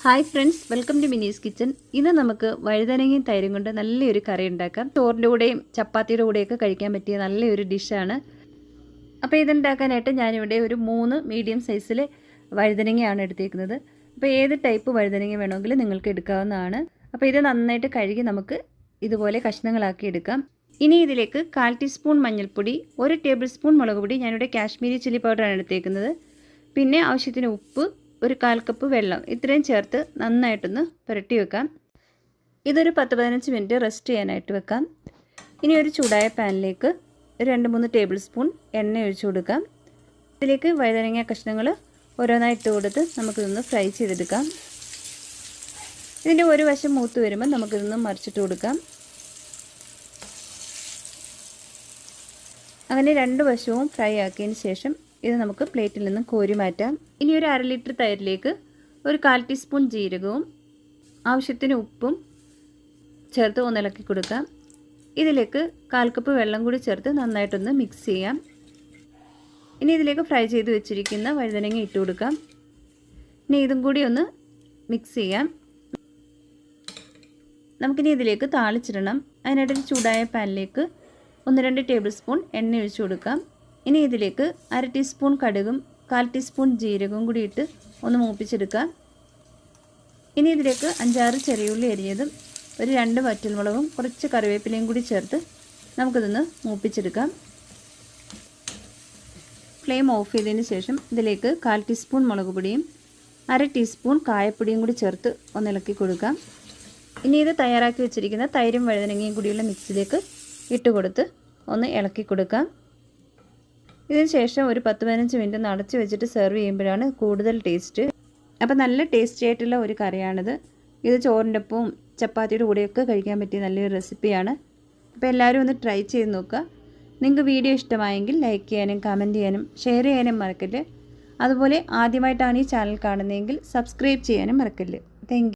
Hi friends, welcome to Mini's kitchen. ഇന്ന് നമുക്ക് വഴുതനങ്ങയും തൈരും കൊണ്ട് നല്ലൊരു കറി ഉണ്ടാക്കാം. ചോറിൻ്റെ കൂടെയും ചപ്പാത്തിയുടെ കൂടെയൊക്കെ കഴിക്കാൻ പറ്റിയ നല്ലൊരു ഡിഷാണ്. അപ്പോൾ ഇതുണ്ടാക്കാനായിട്ട് ഞാനിവിടെ ഒരു 3 മീഡിയം സൈസിൽ വഴുതനങ്ങയാണ് എടുത്തേക്കുന്നത്. അപ്പോൾ ഏത് ടൈപ്പ് വഴുതനങ്ങ വേണമെങ്കിലും നിങ്ങൾക്ക് എടുക്കാവുന്നതാണ്. അപ്പോൾ ഇത് നന്നായിട്ട് കഴുകി നമുക്ക് ഇതുപോലെ കഷ്ണങ്ങളാക്കി എടുക്കാം. ഇനി ഇതിലേക്ക് 1/4 ടീസ്പൂൺ മഞ്ഞൾപ്പൊടി, 1 ടേബിൾ സ്പൂൺ മുളക് പൊടി, ഞാനിവിടെ കാശ്മീരി ചില്ലി പൗഡറാണ് എടുത്തേക്കുന്നത്. പിന്നെ ആവശ്യത്തിന് ഉപ്പ്, ഒരു 1/4 കപ്പ് വെള്ളം, ഇത്രയും ചേർത്ത് നന്നായിട്ടൊന്ന് പുരട്ടി വെക്കാം. ഇതൊരു 10-15 മിനിറ്റ് റെസ്റ്റ് ചെയ്യാനായിട്ട് വെക്കാം. ഇനി ഒരു ചൂടായ പാനിലേക്ക് 2-3 ടേബിൾ സ്പൂൺ എണ്ണ ഒഴിച്ചു കൊടുക്കാം. ഇതിലേക്ക് വഴുതനങ്ങ കഷ്ണങ്ങൾ ഓരോന്നായി ഇട്ട് കൊടുത്ത് നമുക്കിതൊന്ന് ഫ്രൈ ചെയ്തെടുക്കാം. ഇതിൻ്റെ ഒരു വശം മൂത്ത് വരുമ്പോൾ നമുക്കിതൊന്ന് മറിച്ചിട്ട് കൊടുക്കാം. അങ്ങനെ 2 വശവും ഫ്രൈ ആക്കിയതിന് ശേഷം ഇത് നമുക്ക് പ്ലേറ്റിൽ നിന്ന് കോരി മാറ്റാം. ഇനി ഒരു 1/2 ലിറ്റർ തൈരിലേക്ക് ഒരു 1/4 ടീസ്പൂൺ ജീരകവും ആവശ്യത്തിന് ഉപ്പും ചേർത്ത് ഒന്ന് ഇളക്കി കൊടുക്കാം. ഇതിലേക്ക് 1/4 കപ്പ് വെള്ളം കൂടി ചേർത്ത് നന്നായിട്ടൊന്ന് മിക്സ് ചെയ്യാം. ഇനി ഇതിലേക്ക് ഫ്രൈ ചെയ്ത് വെച്ചിരിക്കുന്ന വഴുതനങ്ങ ഇട്ട് കൊടുക്കാം. ഇനി ഇതും കൂടി ഒന്ന് മിക്സ് ചെയ്യാം. നമുക്കിനി ഇതിലേക്ക് താളിച്ചിടണം. അതിനായിട്ട് ചൂടായ പാനിലേക്ക് 1-2 ടേബിൾ സ്പൂൺ എണ്ണ ഒഴിച്ചു കൊടുക്കാം. ഇനി ഇതിലേക്ക് 1/2 ടീസ്പൂൺ കടുകും 1/4 ടീസ്പൂൺ ജീരകവും കൂടി ഇട്ട് ഒന്ന് മൂപ്പിച്ചെടുക്കാം. ഇനി ഇതിലേക്ക് 5-6 ചെറിയുള്ളി അരിഞ്ഞതും ഒരു 2 വറ്റൽമുളകും കുറച്ച് കറിവേപ്പിലയും കൂടി ചേർത്ത് നമുക്കിതൊന്ന് മൂപ്പിച്ചെടുക്കാം. ഫ്ലെയിം ഓഫ് ചെയ്തതിന് ശേഷം ഇതിലേക്ക് 1/4 ടീസ്പൂൺ മുളക് പൊടിയും 1/2 ടീസ്പൂൺ കായപ്പൊടിയും കൂടി ചേർത്ത് ഒന്ന് ഇളക്കി കൊടുക്കാം. ഇനി ഇത് തയ്യാറാക്കി വെച്ചിരിക്കുന്ന തൈരും വഴുതനങ്ങയും കൂടിയുള്ള മിക്സിലേക്ക് ഇട്ട് കൊടുത്ത് ഒന്ന് ഇളക്കി കൊടുക്കാം. ഇതിന് ശേഷം ഒരു 10-15 മിനിറ്റ് ഒന്ന് അടച്ച് വെച്ചിട്ട് സെർവ് ചെയ്യുമ്പോഴാണ് കൂടുതൽ ടേസ്റ്റ്. അപ്പോൾ നല്ല ടേസ്റ്റി ആയിട്ടുള്ള ഒരു കറിയാണിത്. ഇത് ചോറിൻ്റെ ഒപ്പവും ചപ്പാത്തിയുടെ കൂടെയൊക്കെ കഴിക്കാൻ പറ്റിയ നല്ലൊരു റെസിപ്പിയാണ്. അപ്പോൾ എല്ലാവരും ഒന്ന് ട്രൈ ചെയ്ത് നോക്കുക. നിങ്ങൾക്ക് വീഡിയോ ഇഷ്ടമായെങ്കിൽ ലൈക്ക് ചെയ്യാനും കമൻറ്റ് ചെയ്യാനും ഷെയർ ചെയ്യാനും മറക്കല്ല്. അതുപോലെ ആദ്യമായിട്ടാണ് ഈ ചാനൽ കാണുന്നതെങ്കിൽ സബ്സ്ക്രൈബ് ചെയ്യാനും മറക്കല്ല്. Thank you.